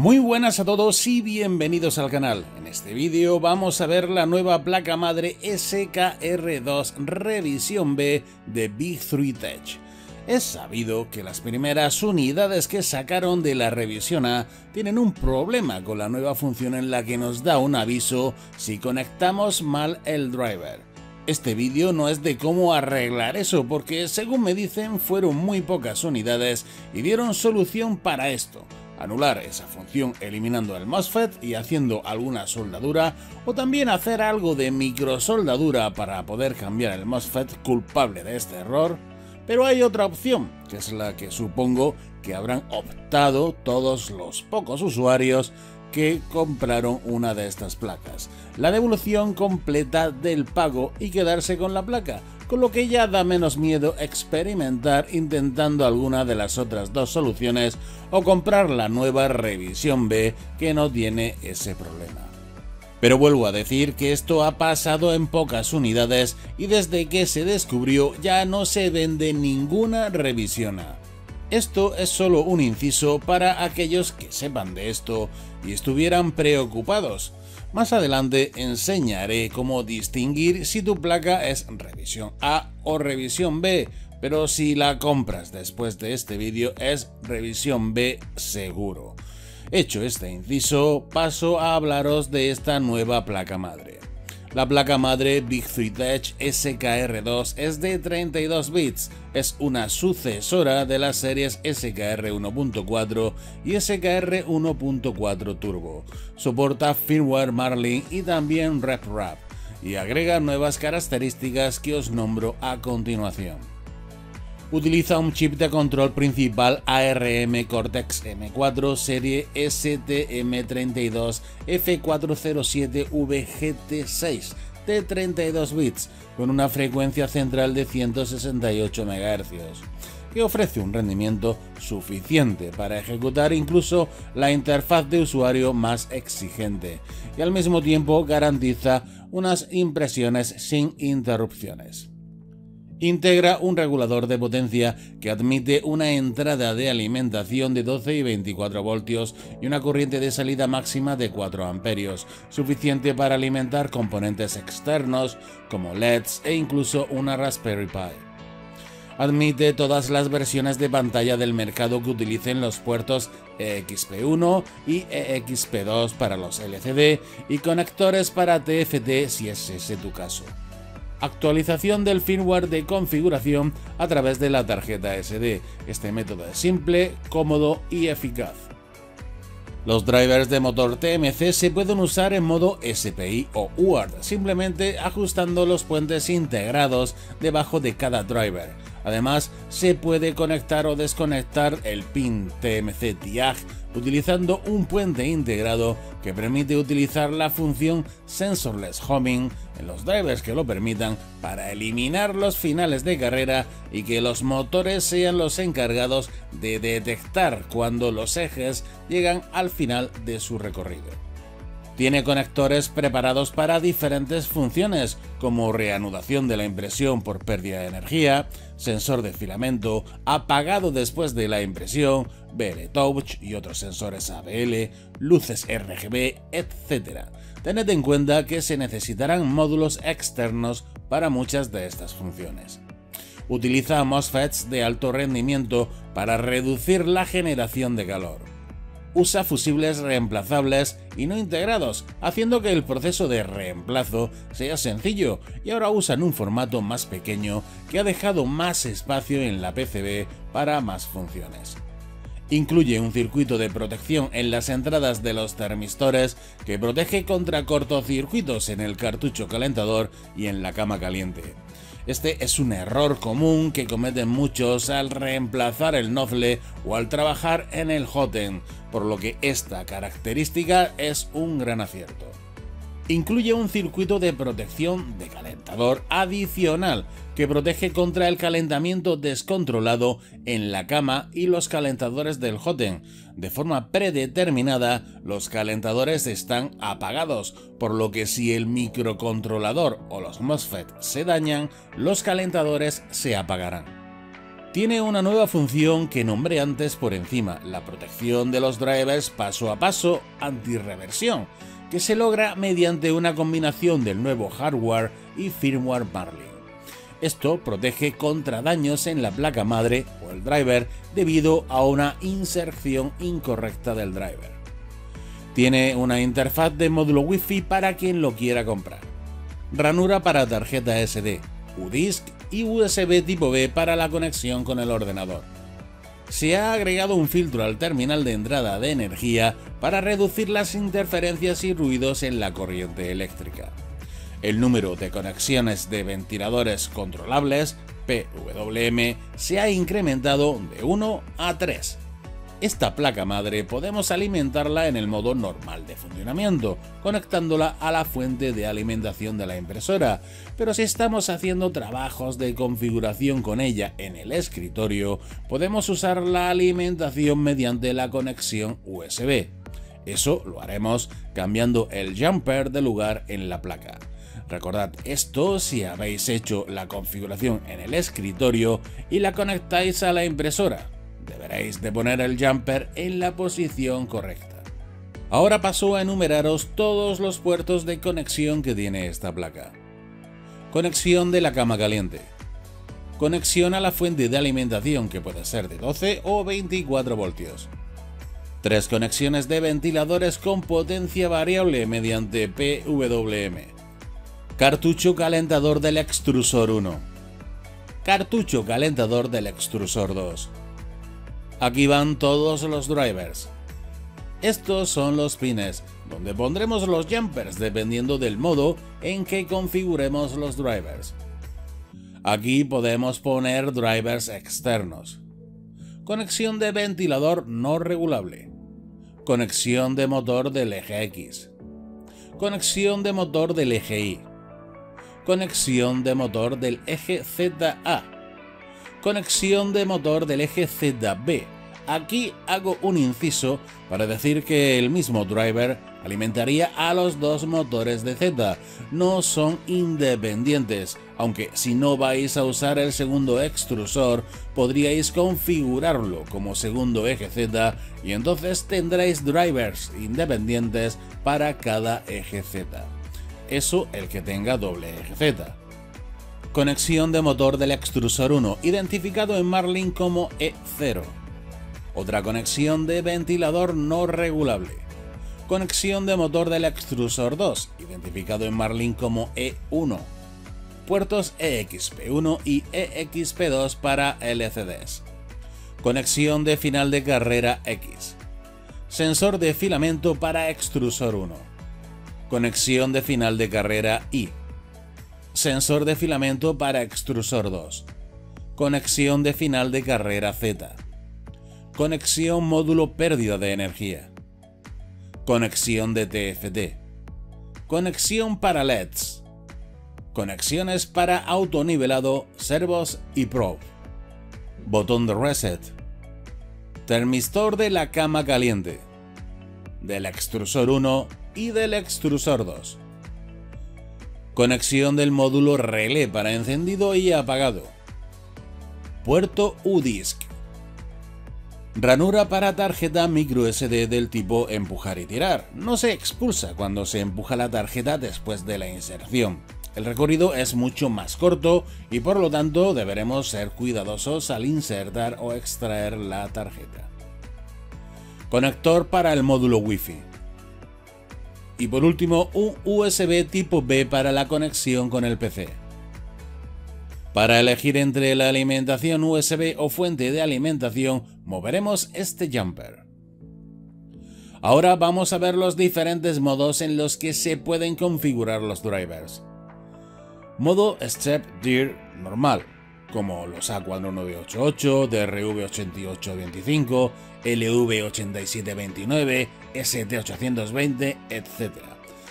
Muy buenas a todos y bienvenidos al canal. En este vídeo vamos a ver la nueva placa madre SKR2 Revisión B de Big 3 Tech. Es sabido que las primeras unidades que sacaron de la revisión A tienen un problema con la nueva función en la que nos da un aviso si conectamos mal el driver. Este vídeo no es de cómo arreglar eso porque, según me dicen, fueron muy pocas unidades y dieron solución para esto: anular esa función eliminando el MOSFET y haciendo alguna soldadura, o también hacer algo de microsoldadura para poder cambiar el MOSFET culpable de este error. Pero hay otra opción, que es la que supongo que habrán optado todos los pocos usuarios que compraron una de estas placas: la devolución completa del pago y quedarse con la placa, con lo que ya da menos miedo experimentar intentando alguna de las otras dos soluciones o comprar la nueva Revisión B que no tiene ese problema. Pero vuelvo a decir que esto ha pasado en pocas unidades y desde que se descubrió ya no se vende ninguna Revisión A. Esto es solo un inciso para aquellos que sepan de esto y estuvieran preocupados. Más adelante enseñaré cómo distinguir si tu placa es Revisión A o Revisión B, pero si la compras después de este vídeo es Revisión B seguro. Hecho este inciso, paso a hablaros de esta nueva placa madre. La placa madre Big 3 Tech SKR2 es de 32 bits, es una sucesora de las series SKR 1.4 y SKR 1.4 Turbo. Soporta firmware Marlin y también RepRap, y agrega nuevas características que os nombro a continuación. Utiliza un chip de control principal ARM Cortex M4 serie STM32F407VGT6 de 32 bits con una frecuencia central de 168 MHz, que ofrece un rendimiento suficiente para ejecutar incluso la interfaz de usuario más exigente y al mismo tiempo garantiza unas impresiones sin interrupciones. Integra un regulador de potencia que admite una entrada de alimentación de 12 y 24 voltios y una corriente de salida máxima de 4 amperios, suficiente para alimentar componentes externos como LEDs e incluso una Raspberry Pi. Admite todas las versiones de pantalla del mercado que utilicen los puertos EXP1 y EXP2 para los LCD y conectores para TFT si es ese tu caso. Actualización del firmware de configuración a través de la tarjeta SD. Este método es simple, cómodo y eficaz. Los drivers de motor TMC se pueden usar en modo SPI o UART, simplemente ajustando los puentes integrados debajo de cada driver. Además, se puede conectar o desconectar el pin TMC TIAG utilizando un puente integrado que permite utilizar la función Sensorless Homing en los drivers que lo permitan para eliminar los finales de carrera y que los motores sean los encargados de detectar cuando los ejes llegan al final de su recorrido. Tiene conectores preparados para diferentes funciones, como reanudación de la impresión por pérdida de energía, sensor de filamento, apagado después de la impresión, BL Touch y otros sensores ABL, luces RGB, etc. Tened en cuenta que se necesitarán módulos externos para muchas de estas funciones. Utiliza MOSFETs de alto rendimiento para reducir la generación de calor. Usa fusibles reemplazables y no integrados, haciendo que el proceso de reemplazo sea sencillo, y ahora usan un formato más pequeño que ha dejado más espacio en la PCB para más funciones. Incluye un circuito de protección en las entradas de los termistores que protege contra cortocircuitos en el cartucho calentador y en la cama caliente. Este es un error común que cometen muchos al reemplazar el nozzle o al trabajar en el hot-end, por lo que esta característica es un gran acierto. Incluye un circuito de protección de calentador adicional que protege contra el calentamiento descontrolado en la cama y los calentadores del hot-end. De forma predeterminada, los calentadores están apagados, por lo que si el microcontrolador o los MOSFET se dañan, los calentadores se apagarán. Tiene una nueva función que nombré antes por encima, la protección de los drivers paso a paso anti-reversión, que se logra mediante una combinación del nuevo hardware y firmware Marlin. Esto protege contra daños en la placa madre o el driver debido a una inserción incorrecta del driver. Tiene una interfaz de módulo Wi-Fi para quien lo quiera comprar. Ranura para tarjeta SD, UDISC y USB tipo B para la conexión con el ordenador. Se ha agregado un filtro al terminal de entrada de energía para reducir las interferencias y ruidos en la corriente eléctrica. El número de conexiones de ventiladores controlables, PWM, se ha incrementado de 1 a 3. Esta placa madre podemos alimentarla en el modo normal de funcionamiento, conectándola a la fuente de alimentación de la impresora, pero si estamos haciendo trabajos de configuración con ella en el escritorio, podemos usar la alimentación mediante la conexión USB. Eso lo haremos cambiando el jumper de lugar en la placa. Recordad esto si habéis hecho la configuración en el escritorio y la conectáis a la impresora. Deberéis de poner el jumper en la posición correcta. Ahora paso a enumeraros todos los puertos de conexión que tiene esta placa. Conexión de la cama caliente. Conexión a la fuente de alimentación que puede ser de 12 o 24 voltios. 3 conexiones de ventiladores con potencia variable mediante PWM. Cartucho calentador del extrusor 1. Cartucho calentador del extrusor 2. Aquí van todos los drivers. Estos son los pines, donde pondremos los jumpers dependiendo del modo en que configuremos los drivers. Aquí podemos poner drivers externos. Conexión de ventilador no regulable. Conexión de motor del eje X. Conexión de motor del eje Y. Conexión de motor del eje ZA. Conexión de motor del eje ZB. Aquí hago un inciso para decir que el mismo driver alimentaría a los dos motores de Z. No son independientes, aunque si no vais a usar el segundo extrusor, podríais configurarlo como segundo eje Z y entonces tendréis drivers independientes para cada eje Z. Eso el que tenga doble eje Z. Conexión de motor del extrusor 1, identificado en Marlin como E0. Otra conexión de ventilador no regulable. Conexión de motor del extrusor 2, identificado en Marlin como E1. Puertos EXP1 y EXP2 para LCDs. Conexión de final de carrera X. Sensor de filamento para extrusor 1. Conexión de final de carrera Y. Sensor de filamento para extrusor 2. Conexión de final de carrera Z. Conexión módulo pérdida de energía. Conexión de TFT. Conexión para LEDs. Conexiones para autonivelado, servos y probe. Botón de reset. Termistor de la cama caliente. Del extrusor 1 y del extrusor 2. Conexión del módulo relé para encendido y apagado. Puerto UDISC. Ranura para tarjeta microSD del tipo empujar y tirar. No se expulsa cuando se empuja la tarjeta después de la inserción. El recorrido es mucho más corto y por lo tanto deberemos ser cuidadosos al insertar o extraer la tarjeta. Conector para el módulo Wi-Fi. Y por último, un USB tipo B para la conexión con el PC. Para elegir entre la alimentación USB o fuente de alimentación, moveremos este jumper. Ahora vamos a ver los diferentes modos en los que se pueden configurar los drivers. Modo Step DIR normal, como los A4988, DRV8825, LV8729, ST820, etc.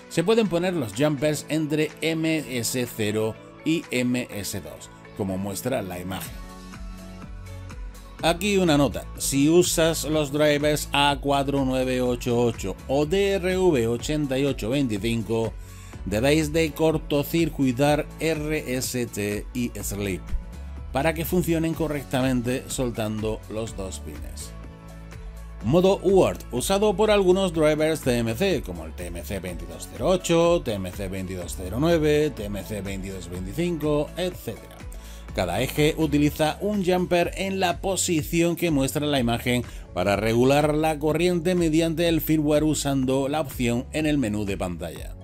Se pueden poner los jumpers entre MS0 y MS2, como muestra la imagen. Aquí una nota: si usas los drivers A4988 o DRV8825, debéis de cortocircuitar RST y Sleep. para que funcionen correctamente soltando los dos pines. Modo UART, usado por algunos drivers TMC como el TMC2208, TMC2209, TMC2225, etc. Cada eje utiliza un jumper en la posición que muestra la imagen para regular la corriente mediante el firmware usando la opción en el menú de pantalla.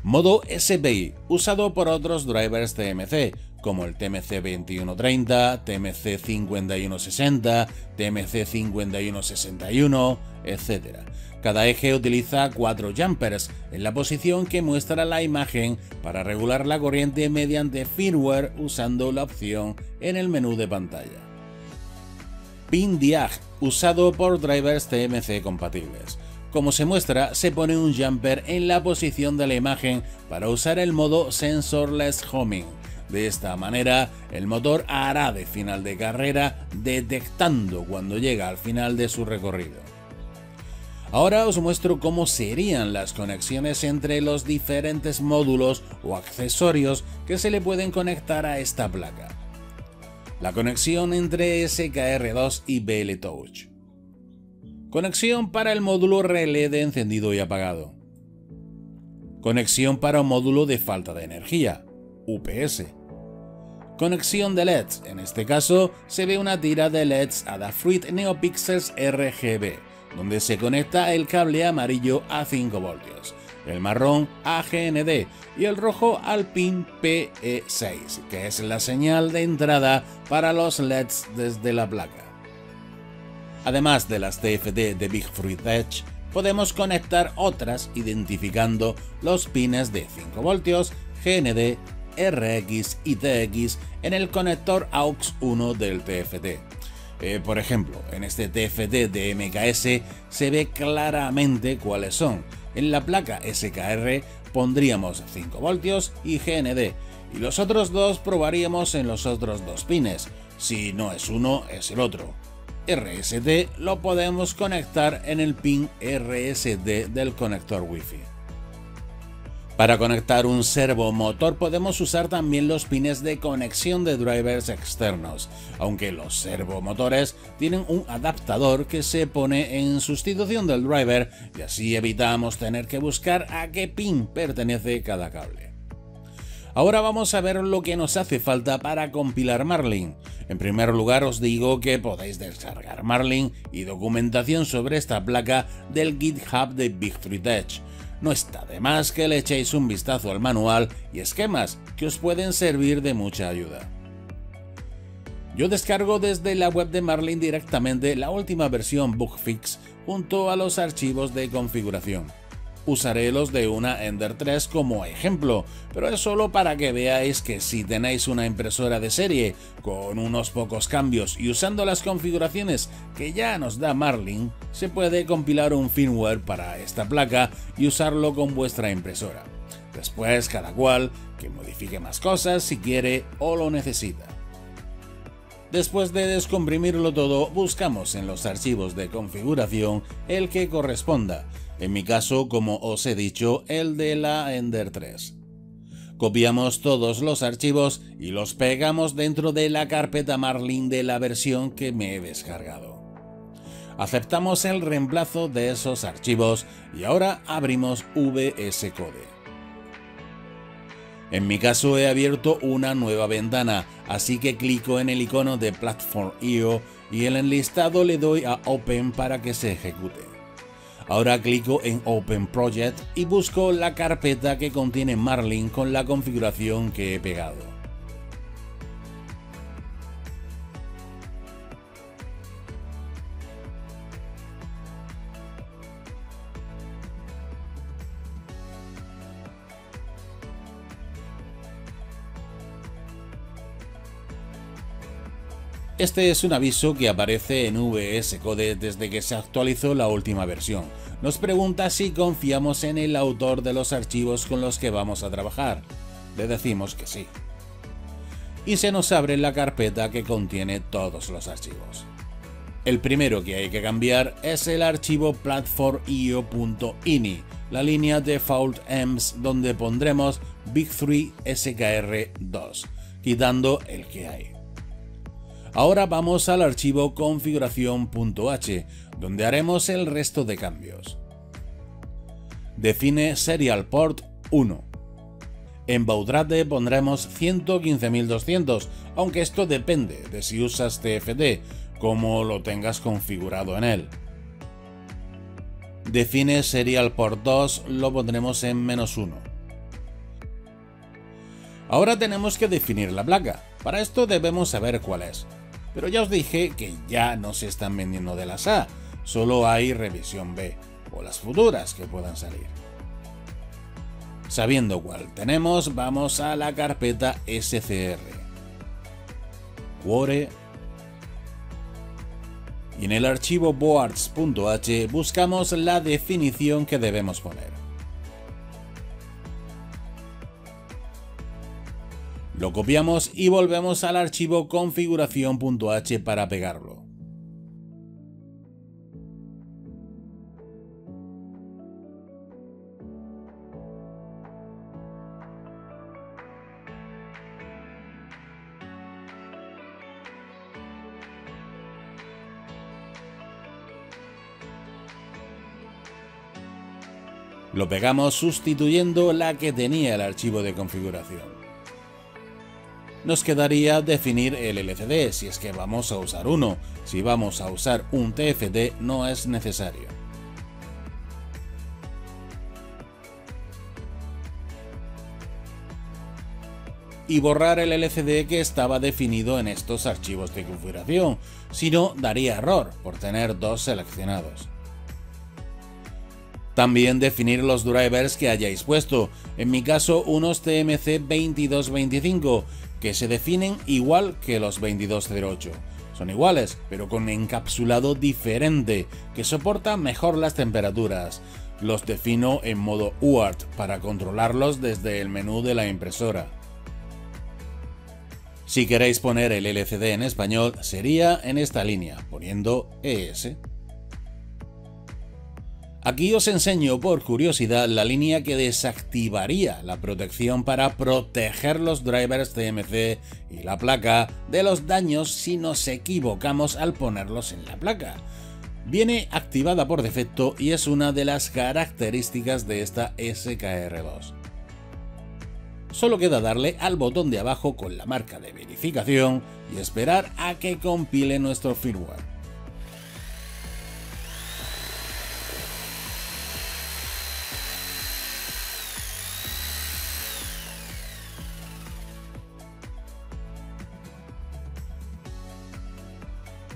Modo SPI, usado por otros drivers TMC, como el TMC2130, TMC5160, TMC5161, etc. Cada eje utiliza 4 jumpers en la posición que muestra la imagen para regular la corriente mediante firmware usando la opción en el menú de pantalla. Pin Diag, usado por drivers TMC compatibles. Como se muestra, se pone un jumper en la posición de la imagen para usar el modo Sensorless Homing. De esta manera, el motor hará de final de carrera detectando cuando llega al final de su recorrido. Ahora os muestro cómo serían las conexiones entre los diferentes módulos o accesorios que se le pueden conectar a esta placa. La conexión entre SKR2 y BL Touch. Conexión para el módulo relé de encendido y apagado. Conexión para un módulo de falta de energía, UPS. Conexión de LEDs, en este caso se ve una tira de LEDs Adafruit NeoPixels RGB, donde se conecta el cable amarillo a 5 voltios, el marrón a GND y el rojo al pin PE6, que es la señal de entrada para los LEDs desde la placa. Además de las TFT de Bigfruit Edge, podemos conectar otras identificando los pines de 5 voltios, GND, RX y TX en el conector AUX 1 del TFT. Por ejemplo, en este TFT de MKS se ve claramente cuáles son. En la placa SKR pondríamos 5 voltios y GND, y los otros dos probaríamos en los otros dos pines. Si no es uno, es el otro. RST lo podemos conectar en el pin RSD del conector Wi-Fi. Para conectar un servomotor podemos usar también los pines de conexión de drivers externos, aunque los servomotores tienen un adaptador que se pone en sustitución del driver y así evitamos tener que buscar a qué pin pertenece cada cable. Ahora vamos a ver lo que nos hace falta para compilar Marlin. En primer lugar os digo que podéis descargar Marlin y documentación sobre esta placa del GitHub de Bigfruit Edge. No está de más que le echéis un vistazo al manual y esquemas que os pueden servir de mucha ayuda. Yo descargo desde la web de Marlin directamente la última versión Bugfix junto a los archivos de configuración. Usaré los de una Ender 3 como ejemplo, pero es solo para que veáis que si tenéis una impresora de serie con unos pocos cambios y usando las configuraciones que ya nos da Marlin, se puede compilar un firmware para esta placa y usarlo con vuestra impresora. Después cada cual que modifique más cosas si quiere o lo necesita. Después de descomprimirlo todo, buscamos en los archivos de configuración el que corresponda. En mi caso, como os he dicho, el de la Ender 3. Copiamos todos los archivos y los pegamos dentro de la carpeta Marlin de la versión que me he descargado. Aceptamos el reemplazo de esos archivos y ahora abrimos VS Code. En mi caso he abierto una nueva ventana, así que clico en el icono de Platform.io y en el enlistado le doy a Open para que se ejecute. Ahora clico en Open Project y busco la carpeta que contiene Marlin con la configuración que he pegado. Este es un aviso que aparece en VS Code desde que se actualizó la última versión. Nos pregunta si confiamos en el autor de los archivos con los que vamos a trabajar. Le decimos que sí. Y se nos abre la carpeta que contiene todos los archivos. El primero que hay que cambiar es el archivo platform.io.ini, la línea default EMS donde pondremos Big3 SKR2. quitando el que hay. Ahora vamos al archivo configuración.h, donde haremos el resto de cambios. Define Serial Port 1. En Baudrate pondremos 115.200, aunque esto depende de si usas TFT, como lo tengas configurado en él. Define Serial Port 2, lo pondremos en -1. Ahora tenemos que definir la placa. Para esto debemos saber cuál es. Pero ya os dije que ya no se están vendiendo de las A, solo hay revisión B, o las futuras que puedan salir. Sabiendo cuál tenemos, vamos a la carpeta SCR, Quore, y en el archivo boards.h buscamos la definición que debemos poner. Lo copiamos y volvemos al archivo configuración.h para pegarlo. Lo pegamos sustituyendo la que tenía el archivo de configuración. Nos quedaría definir el LCD si es que vamos a usar uno. Si vamos a usar un TFT no es necesario. Y borrar el LCD que estaba definido en estos archivos de configuración, si no daría error por tener dos seleccionados. También definir los drivers que hayáis puesto, en mi caso unos TMC 2225, que se definen igual que los 2208. Son iguales, pero con encapsulado diferente, que soporta mejor las temperaturas. Los defino en modo UART para controlarlos desde el menú de la impresora. Si queréis poner el LCD en español, sería en esta línea, poniendo ES. Aquí os enseño por curiosidad la línea que desactivaría la protección para proteger los drivers TMC y la placa de los daños si nos equivocamos al ponerlos en la placa. Viene activada por defecto y es una de las características de esta SKR2. Solo queda darle al botón de abajo con la marca de verificación y esperar a que compile nuestro firmware.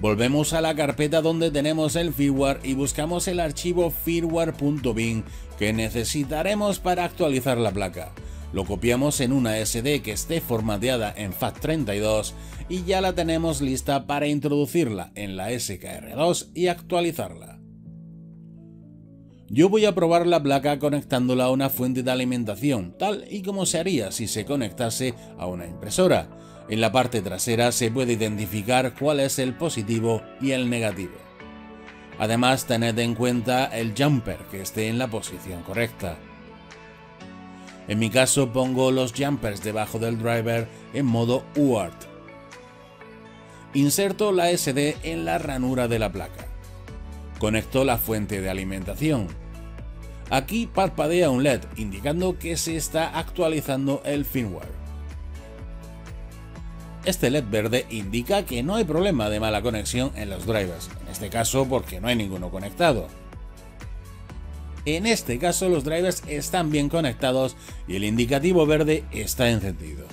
Volvemos a la carpeta donde tenemos el firmware y buscamos el archivo firmware.bin que necesitaremos para actualizar la placa. Lo copiamos en una SD que esté formateada en FAT32 y ya la tenemos lista para introducirla en la SKR2 y actualizarla. Yo voy a probar la placa conectándola a una fuente de alimentación, tal y como se haría si se conectase a una impresora. En la parte trasera se puede identificar cuál es el positivo y el negativo. Además, tened en cuenta el jumper que esté en la posición correcta. En mi caso pongo los jumpers debajo del driver en modo UART. Inserto la SD en la ranura de la placa. Conecto la fuente de alimentación. Aquí parpadea un LED indicando que se está actualizando el firmware. Este LED verde indica que no hay problema de mala conexión en los drivers, en este caso porque no hay ninguno conectado. En este caso los drivers están bien conectados y el indicativo verde está encendido.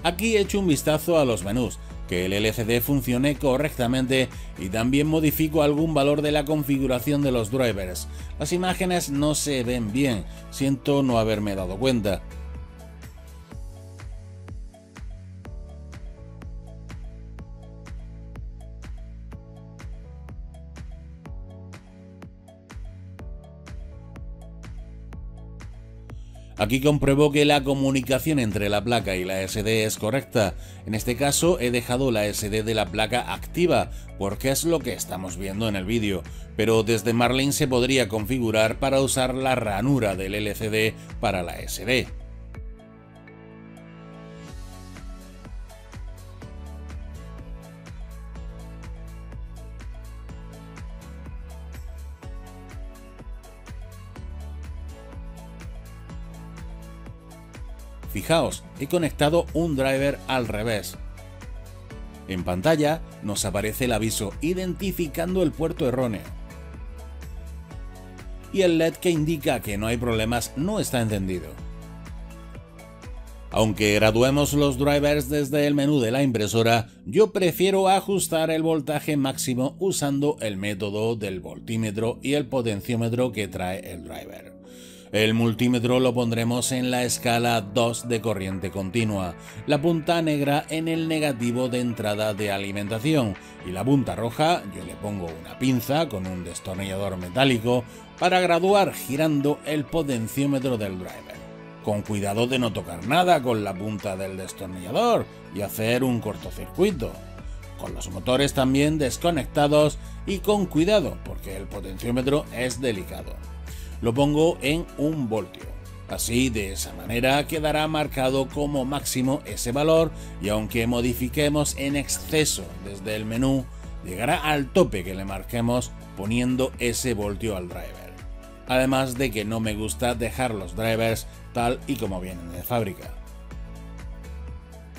Aquí echo un vistazo a los menús, que el LCD funcione correctamente y también modifico algún valor de la configuración de los drivers. Las imágenes no se ven bien, siento no haberme dado cuenta. Aquí compruebo que la comunicación entre la placa y la SD es correcta. En este caso he dejado la SD de la placa activa, porque es lo que estamos viendo en el vídeo, pero desde Marlin se podría configurar para usar la ranura del LCD para la SD. Fijaos, he conectado un driver al revés. En pantalla nos aparece el aviso identificando el puerto erróneo. Y el LED que indica que no hay problemas no está encendido. Aunque graduemos los drivers desde el menú de la impresora, yo prefiero ajustar el voltaje máximo usando el método del voltímetro y el potenciómetro que trae el driver. El multímetro lo pondremos en la escala 2 de corriente continua, la punta negra en el negativo de entrada de alimentación y la punta roja yo le pongo una pinza con un destornillador metálico para graduar girando el potenciómetro del driver, con cuidado de no tocar nada con la punta del destornillador y hacer un cortocircuito, con los motores también desconectados y con cuidado porque el potenciómetro es delicado. Lo pongo en 1 voltio. Así, de esa manera, quedará marcado como máximo ese valor y aunque modifiquemos en exceso desde el menú, llegará al tope que le marquemos poniendo ese voltio al driver. Además de que no me gusta dejar los drivers tal y como vienen de fábrica.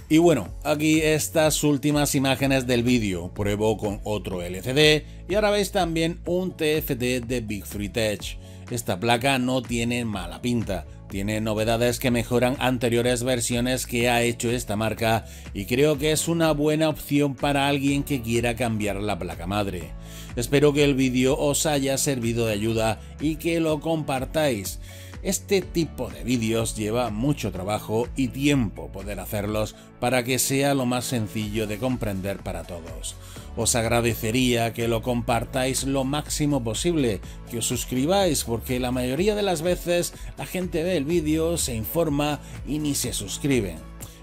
Y bueno, aquí estas últimas imágenes del vídeo. Pruebo con otro LCD y ahora veis también un TFT de Big Free Tech. Esta placa no tiene mala pinta, tiene novedades que mejoran anteriores versiones que ha hecho esta marca y creo que es una buena opción para alguien que quiera cambiar la placa madre. Espero que el vídeo os haya servido de ayuda y que lo compartáis. Este tipo de vídeos lleva mucho trabajo y tiempo poder hacerlos para que sea lo más sencillo de comprender para todos. Os agradecería que lo compartáis lo máximo posible, que os suscribáis porque la mayoría de las veces la gente ve el vídeo, se informa y ni se suscriben.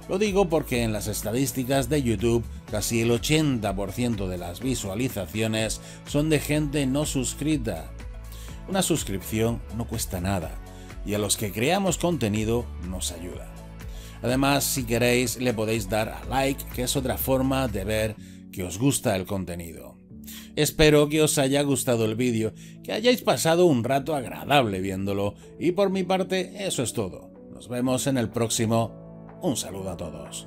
Lo digo porque en las estadísticas de YouTube casi el 80% de las visualizaciones son de gente no suscrita. Una suscripción no cuesta nada y a los que creamos contenido nos ayuda. Además, si queréis le podéis dar a like, que es otra forma de ver que os gusta el contenido. Espero que os haya gustado el vídeo, que hayáis pasado un rato agradable viéndolo y por mi parte eso es todo. Nos vemos en el próximo. Un saludo a todos.